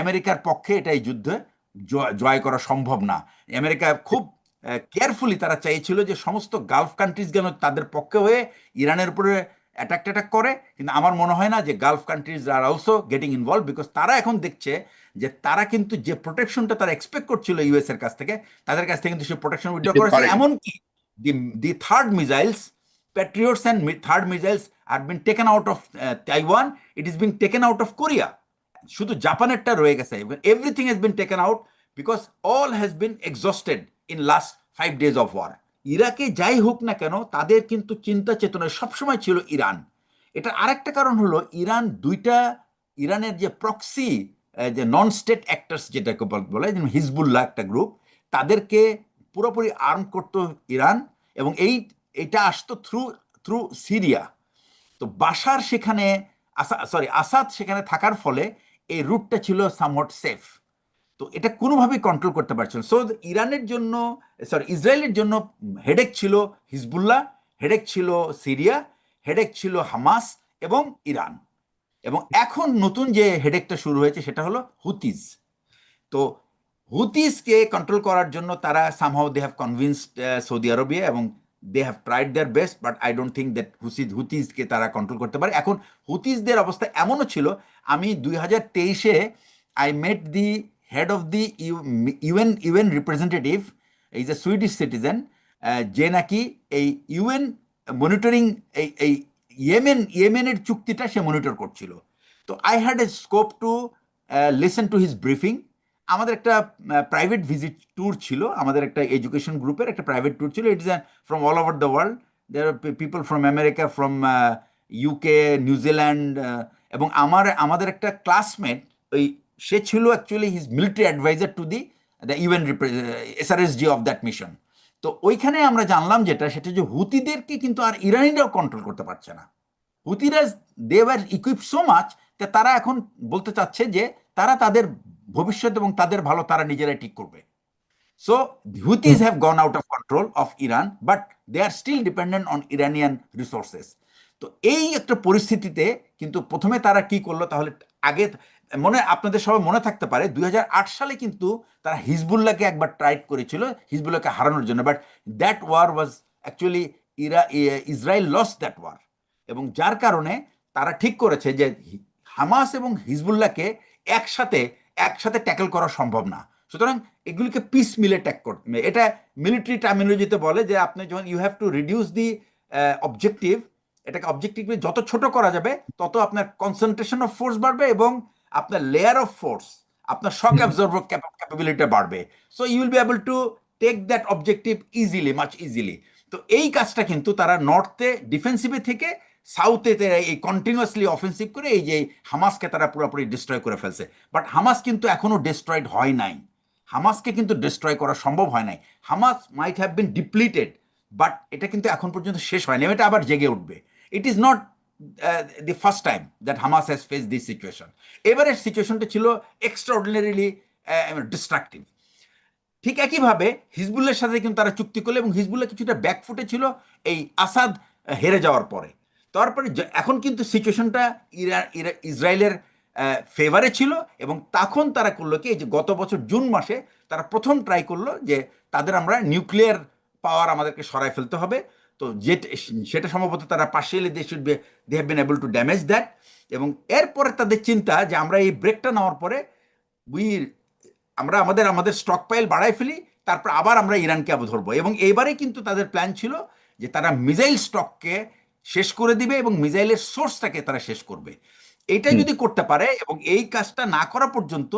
আমেরিকার পক্ষে এটা এই যুদ্ধে জয় করা সম্ভব না। আমেরিকা খুব কেয়ারফুলি তারা চাইছিল যে সমস্ত গালফ কান্ট্রিজ যেন তাদের পক্ষে হয়ে ইরানের উপরে অ্যাটাক করে, কিন্তু আমার মনে হয় না যে Gulf countries are also getting involve, because তারা এখন দেখছে যে তারা কিন্তু যে প্রোটেকশনটা তারা এক্সপেক্ট করছিল ইউএস এর কাছ থেকে, তাদের কাছ থেকে কিন্তু সেই প্রোটেকশন উইথড্র করেছে। পারেনি। এমনকি the THAAD missiles, Patriots and third missiles have been taken out of Taiwan. It is being taken out of Korea. শুধু জাপানেরটা রয়ে গেছে। Everything has been taken out because all has been exhausted in last 5 days of war. ইরাকে যাই হোক না কেন তাদের কিন্তু চিন্তা চেতনায় সবসময় ছিল ইরান। এটা আরেকটা কারণ হলো ইরানের যে প্রক্সি, যে নন স্টেট অ্যাক্টার্স যেটাকে বলে, যেমন হিজবুল্লাহ একটা গ্রুপ, তাদেরকে পুরোপুরি আর্ম করতো ইরান, এবং এটা আসতো থ্রু সিরিয়া। তো বাশার সেখানে আসাদ সেখানে থাকার ফলে এই রুটটা ছিল সামহট সেফ। তো এটা কোনোভাবেই কন্ট্রোল করতে পারছে না। সো ইসরায়েলের জন্য হেডেক ছিল হিজবুল্লাহ, হেডেক ছিল সিরিয়া, হেডেক ছিল হামাস এবং ইরান। এবং এখন নতুন যে হেডেকটা শুরু হয়েছে সেটা হলো হুতিজ। তো হুতিজকে কন্ট্রোল করার জন্য তারা somehow they have convinced Saudi Arabia, এবং they have tried their best, but I don't think that হুতিজকে তারা কন্ট্রোল করতে পারে। এখন হুতিজদের অবস্থা এমনও ছিল, আমি 2023-এ I met the head of the UN representative, এই যে সুইডিশ সিটিজেন, যে নাকি এই ইউএন মনিটরিং এই ইয়েমেনের চুক্তিটা সে মনিটর করছিল। তো I had a scope to listen to his briefing. আমাদের একটা প্রাইভেট ভিজিট ট্যুর ছিল, আমাদের একটা এডুকেশন গ্রুপের একটা প্রাইভেট ট্যুর ছিল। It is from all over the world, there are people from America, from UK, New Zealand, এবং আমাদের একটা ক্লাসমেট, ওই সে ছিল actually his military adviser to the UN SRSG of that mission. তো ওইখানে আমরা জানলাম সেটা যে হুতিদেরকে কিন্তু আর ইরানিরাও কন্ট্রোল করতে পারছে না। হুতিরা they were equipped so much, তারা এখন বলতে চাচ্ছে যে তারা তাদের ভবিষ্যৎ এবং তাদের ভালো তারা নিজেরাই ঠিক করবে। So Houthis have gone out of control of Iran, but they are still dependent on Iranian resources. তো এই একটা পরিস্থিতিতে কিন্তু প্রথমে তারা কি করলো, তাহলে আগে আপনাদের সবাই মনে থাকতে পারে 2008 সালে কিন্তু তারা হিজবুল্লাহকে একবার ট্রাইড করেছিল হিজবুল্লাহকে হারানোর জন্য, but that war was actually Israel loss that war. এবং যার কারণে তারা ঠিক করেছে যে হামাস এবং হিজবুল্লাহকে একসাথে ট্যাকল করা সম্ভব না, সুতরাং এগুলিকে পিস মিলে ট্যাক করতে। এটা মিলিটারি টার্মিনোলজিতে বলে যে আপনি যখন you have to reduce the objective, এটাকে অবজেক্টিভে যত ছোট করা যাবে তত আপনার কনসেন্ট্রেশন অফ ফোর্স বাড়বে এবং আপনার লেয়ার অফ ফোর্স, আপনার শক অ্যাবজর্ভার ক্যাপাবিলিটি বাড়বে। So you will be able to take that objective easily, much easily. তো এই কাজটা কিন্তু তারা নর্থে ডিফেন্সিভে থেকে সাউথে এই কন্টিনিউয়াসলি অফেন্সিভ করে এই যে হামাসকে তারা পুরোপুরি ডিস্ট্রয় করে ফেলছে। বাট হামাস কিন্তু এখনো ডিস্ট্রয়েড হয় নাই, হামাসকে কিন্তু ডিস্ট্রয় করা সম্ভব হয় নাই। Hamas might have been depleted, but এটা কিন্তু এখন পর্যন্ত শেষ হয়নি, এটা আবার জেগে উঠবে। It is not the first time that Hamas has face this situation. এবারের সিচুয়েশনটা ছিল এক্সট্রাঅর্ডিনারিলি ডিস্ট্রাকটিভ। ঠিক একইভাবে হিজবুল্লার সাথে কিন্তু তারা চুক্তি করলো, এবং হিজবুল্লাহ কিছুটা ব্যাকফুটে ছিল এই আসাদ হেরে যাওয়ার পরে। তারপরে এখন কিন্তু সিচুয়েশনটা ইসরায়েলের ফেভারে ছিল, এবং তখন তারা করলো কি, এই যে গত বছর জুন মাসে তারা প্রথম ট্রাই করলো যে তাদের আমরা নিউক্লিয়ার পাওয়ার আমাদেরকে সরাই ফেলতে হবে। তো সেটা সম্ভবত তারা partially they have been able to damage that. এবং এরপরে তাদের চিন্তা যে আমরা এই ব্রেকটা নেওয়ার পরে আমরা আমাদের স্টক পাইল বাড়াই ফেলি, তারপর আবার আমরা ইরানকে ধরবো। এবং এইবারে কিন্তু তাদের প্ল্যান ছিল যে তারা মিসাইল স্টককে শেষ করে দিবে এবং মিসাইলের সোর্সটাকে তারা শেষ করবে। এইটা যদি করতে পারে, এবং এই কাজটা না করা পর্যন্ত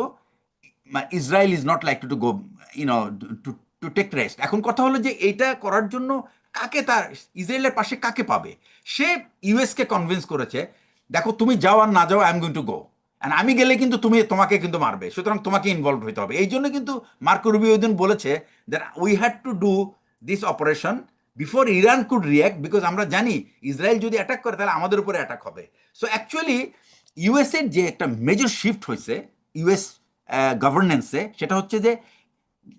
Israel is not like to go to take rest. এখন কথা হলো যে এইটা করার জন্য কাকে তার ইসরায়েলের পাশে কাকে পাবে। সে ইউএসকে কনভিন্স করেছে, দেখো তুমি যাও আর না যাও, I am going to go, and আমি গেলে কিন্তু তোমাকে কিন্তু মারবে, সুতরাং তোমাকে ইনভলভ হতে হবে। এই জন্য কিন্তু মার্কো রুবিও ওইদিন বলেছে that we had to do this operation before Iran could react, because আমরা জানি ইসরায়েল যদি অ্যাটাক করে তাহলে আমাদের উপরে অ্যাটাক হবে। সো অ্যাকচুয়ালি ইউএসের যে একটা মেজর শিফট হয়েছে ইউএস গভর্নেন্সে, সেটা হচ্ছে যে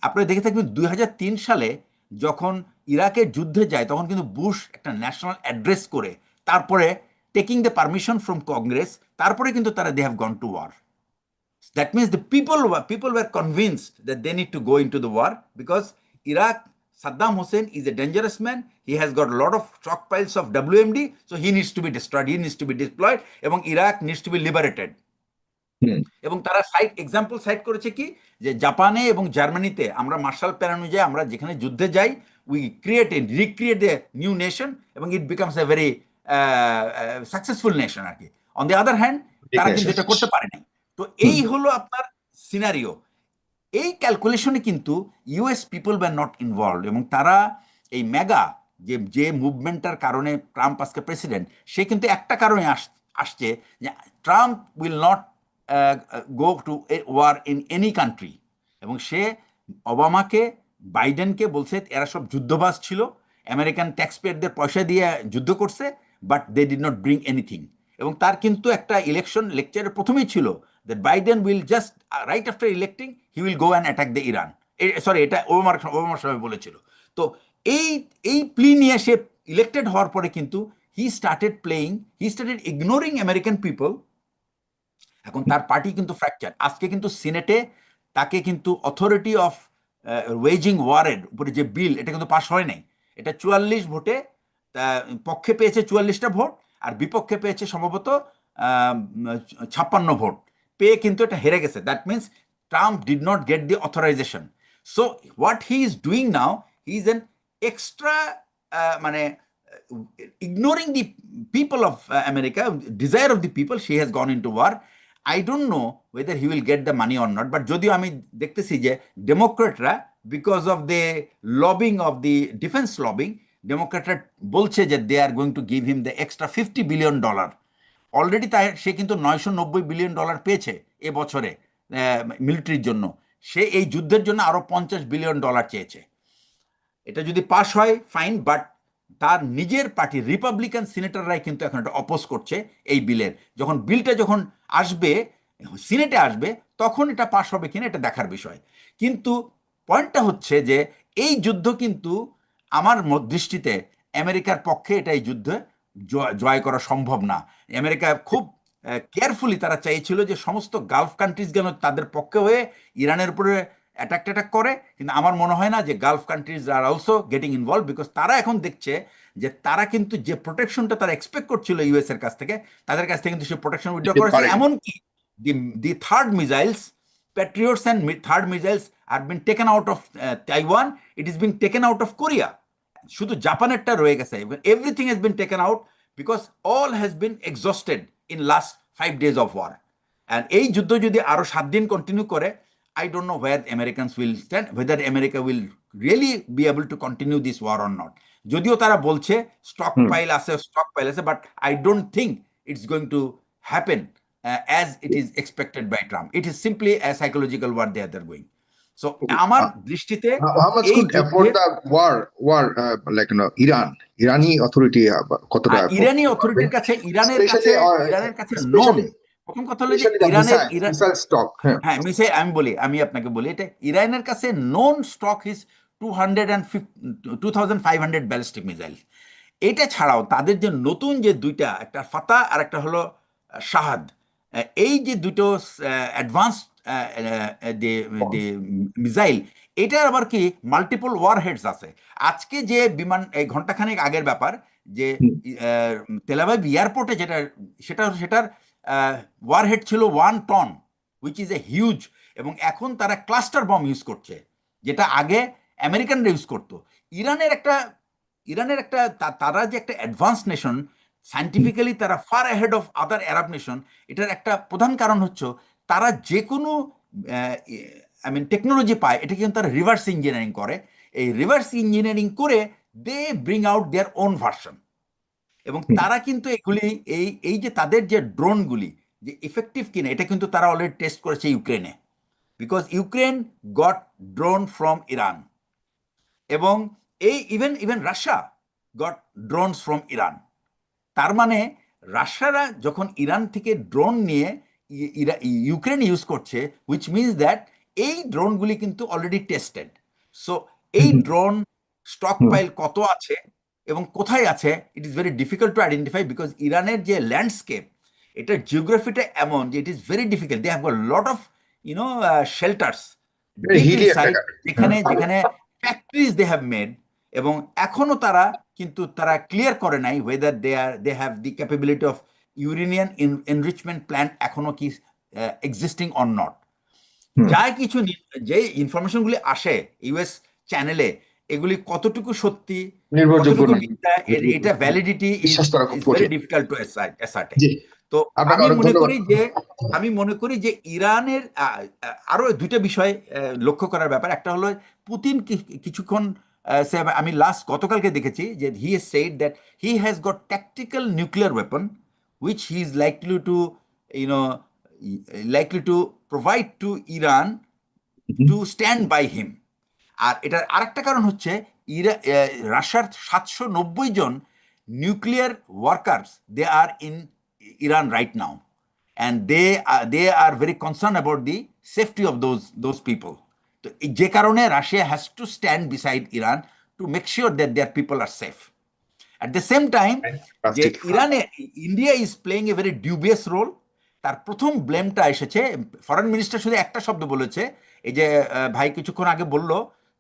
আপনারা দেখে থাকবেন 2003 সালে যখন ইরাকের যুদ্ধে যায় তখন কিন্তু বুশ একটা ন্যাশনাল অ্যাড্রেস করে তারপরে taking the permission from Congress, তারপরে কিন্তু তারা they have gone to war. That means the people were convinced that they need to go into the war because Iraq, Saddam Hussein is a dangerous man. He has got a lot of stockpiles of WMD, so he needs to be destroyed. He needs to be deployed, এবং Iraq needs to be liberated. হুম, এবং তারা example site করেছে কি যে জাপানে এবং জার্মানিতে আমরা মার্শাল প্ল্যান অনুযায়ী আমরা যেখানে যুদ্ধে যাই we recreate a new nation এবং it becomes a very successful nation আর কি। অন দি আদার হ্যান্ড ঠিক তারা কিন্তু নেশন। এটা করতে পারে নাই। তো হুম, এই হলো আপনার সিনারিও। এই ক্যালকুলেশনে কিন্তু US people were not involve, এবং তারা এই মেগা যে মুভমেন্টটার কারণে ট্রাম্প আজকে প্রেসিডেন্ট, সে কিন্তু একটা কারণে আসছে যে Trump will not go to a war in any country. এবং সে ওবামাকে, বাইডেনকে বলছে এরা সব যুদ্ধবাজ ছিল, আমেরিকান ট্যাক্স পেয়ারদের পয়সা দিয়ে যুদ্ধ করছে, but they did not bring anything. এবং তার কিন্তু একটা ইলেকশন লেকচারের প্রথমেই ছিল that Biden will just right after electing he will go and attack the Iran. Sorry, এটা ওবামার সময় বলেছিল। তো এই প্লি নিয়ে সে ইলেক্টেড হওয়ার পরে কিন্তু he started ignoring American people. এখন তার পার্টি কিন্তু ফ্র্যাকচার। আজকে কিন্তু সিনেটে তাকে কিন্তু অথরিটি অফ ওয়েজিং ওয়ারের উপরে যে বিল, এটা কিন্তু পাশ হয় নাই। এটা 44 ভোটে পক্ষে পেয়েছে 44টা ভোট, আর বিপক্ষে পেয়েছে সম্ভবত 56 ভোট পেয়ে কিন্তু এটা হেরে গেছে। That means Trump did not get the authorisation. So what he is doing now, he is an extra মানে ignoring the people of America, desire of the people, she has gone into war. I don't know whether he will get the money or not, but যদিও আমি দেখতেছি যে ডেমোক্রেটরা, because of the lobbying of the defence lobbying, ডেমোক্রেটরা বলছে যে they are going to give him the extra $50 billion. Already তাই সে কিন্তু $990 বিলিয়ন পেয়েছে এবছরে মিলিটারির জন্য। সে এই যুদ্ধের জন্য আরো $50 বিলিয়ন চেয়েছে। এটা যদি পাস হয় ফাইন, বাট তার নিজের পার্টি রিপাবলিকান সিনেটররাই কিন্তু এখন এটা অপোজ করছে এই বিলের। যখন বিলটা যখন আসবে, সিনেটে আসবে, তখন এটা পাস হবে কিনা এটা দেখার বিষয়। কিন্তু পয়েন্টটা হচ্ছে যে এই যুদ্ধ কিন্তু আমার দৃষ্টিতে আমেরিকার পক্ষে এটা এই যুদ্ধে জয় করা সম্ভব না। আমেরিকা খুব কেয়ারফুলি তারা চাইছিল যে সমস্ত গালফ কান্ট্রিজ যেন তাদের পক্ষে হয়ে ইরানের উপরে অ্যাটাক করে, কিন্তু আমার মনে হয় না যে Gulf countries are also getting involve, because তারা এখন দেখছে যে তারা কিন্তু যে প্রোটেকশনটা তারা এক্সপেক্ট করছিল ইউএস এর কাছ থেকে, তাদের কাছ থেকে কিন্তু সেই প্রোটেকশন উইথড্র করেছে। এমনকি the THAAD missiles, Patriots and THAAD missiles are been taken out of Taiwan, it is being taken out of Korea. শুধু জাপানেরটা রয়ে গেছে। Everything has been taken out because all has been exhausted in last 5 days of war. And এই যুদ্ধ যদি আরো 7 দিন continue করে, I don't know where Americans will stand, whether America will really be able to continue this war or not. যদিও তারা বলছে stock pile আছে, but I don't think it's going to happen as it is expected by Trump. It is simply a psychological war they are going. So আমার দৃষ্টিতে How much এই could afford যুদ্ধে the war, like Irani authority কতটা ইরানি অথরিটির কাছে, ইরানের কাছে known. Specially প্রথম কথা হলো যে স্পেশালি দ্য মিসাইল স্টক। হ্যাঁ, হ্যাঁ, আমি আপনাকে বলি, এটা ইরানের কাছে known stock is 2500 ballistic missile. এটা ছাড়াও তাদের যে নতুন যে দুইটা, একটা ফাতা আর একটা হলো শাহাদ, এই যে দুটো অ্যাডভান্স মিসাইল, এটার আবার কি মাল্টিপল ওয়ার হেডস আছে। আজকে যে বিমান, এই ঘন্টাখানেক আগের ব্যাপার, যে তেলাভাইভ এয়ারপোর্টে সেটার ওয়ার হেড ছিল 1 ton, which is a huge. এবং এখন তারা ক্লাস্টার বম ইউজ করছে, যেটা আগে আমেরিকানরা ইউজ করতো। ইরানের একটা তারা যে একটা অ্যাডভান্স নেশন, সায়েন্টিফিক্যালি তারা far ahead of other Arab nation. এটার একটা প্রধান কারণ হচ্ছে তারা যে কোনো টেকনোলজি পায়, এটা কিন্তু তারা রিভার্স ইঞ্জিনিয়ারিং করে। এই রিভার্স ইঞ্জিনিয়ারিং করে they bring out their own version. এবং তারা কিন্তু এগুলি এই যে তাদের যে ড্রোনগুলি যে ইফেক্টিভ কিনা, এটা কিন্তু তারা অলরেডি টেস্ট করেছে ইউক্রেনে, because Ukraine got drone from Iran. এবং even Russia got drones from Iran. তার মানে রাশিয়ারা যখন ইরান থেকে ড্রোন নিয়ে ইউক্রেন ইউজ করছে, হুইচ মিনস দ্যাট এই ড্রোনগুলি কিন্তু অলরেডি টেস্টেড। সো এই ড্রোন স্টক পাইল কত আছে এবং কোথায় আছে, it is very difficult to identify, because ইরানের যে ল্যান্ডস্কেপ, এটার জিওগ্রাফিটা এমন যে it is very difficult. They have got lot of shelters Very deep hilly একটা inside, country. যেখানে factories they have made, এবং এখনো তারা ক্লিয়ার করে নাই whether they have the capability of uranium enrichment plant এখনো কি existing or not. হুম। যে ইনফরমেশনগুলি আসে ইউএস চ্যানেলে, এগুলি কতটুকু সত্যি, নির্ভরযোগ্য কতটুকু নয়। মিথ্যা, এটা ভ্যালিডিটি বিশ্বাস করা খুব ইজ ভেরি কঠিন। Difficult to ascertain. জি, তো আপনাকে অনেক ধন্যবাদ। আমি মনে করি যে ইরানের আরো দুইটা বিষয় লক্ষ্য করার ব্যাপার। একটা হলো পুতিন কিছুক্ষণ আমি গতকালকে দেখেছি যে he has said that he has got tactical nuclear weapon which he is likely to provide to Iran to stand by him. আর এটার আরেকটা কারণ হচ্ছে রাশিয়ার 790 জন nuclear workers they are in Iran right now, and they are very concern about the safety of those people. তো যে কারণে Russia has to stand beside Iran to make sure that their people are safe. At the same time যে India is playing a very dubious role. তার প্রথম ব্লেমটা এসেছে, foreign minister শুধু একটা শব্দ বলেছে, এই যে ভাই কিছুক্ষণ আগে বলল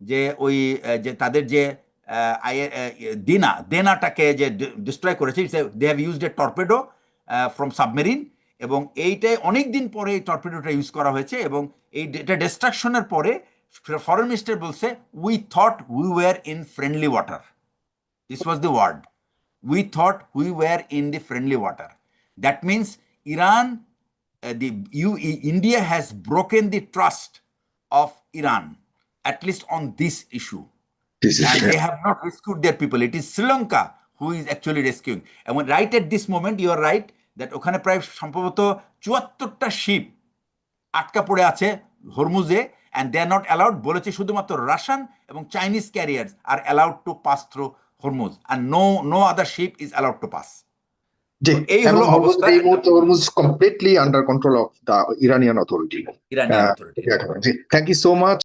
যে ওই যে তাদের যে দেনাটাকে যে ডিস্ট্রয় করেছে, they have used a torpedo from submarine, এবং এইটাই অনেক দিন পরে এই টর্পেডোটা ইউজ করা হয়েছে, এবং এটা ডিস্ট্রাকশনের পরে ফরেন মিনিস্টার বলছে we thought we were in friendly water. This was the word. We thought we were in the friendly water. That means India has broken the trust of Iran, at least on this issue. And they have not rescued their people. It is Sri Lanka who is actually rescuing. And right at this moment, you are right that ওখানে প্রায় সম্ভবত 74টা sheep আটকা পড়ে আছে হরমুজে, and they are not allowed, বলেছে শুধুমাত্র Russian এবং Chinese carriers are allowed to pass through Hormuz, and no other ship is allowed to pass. জি, এই হলো অবস্থা। এই মুহূর্তে Hormuz completely under control of the Iranian authority. Iranian authority. Thank you so much.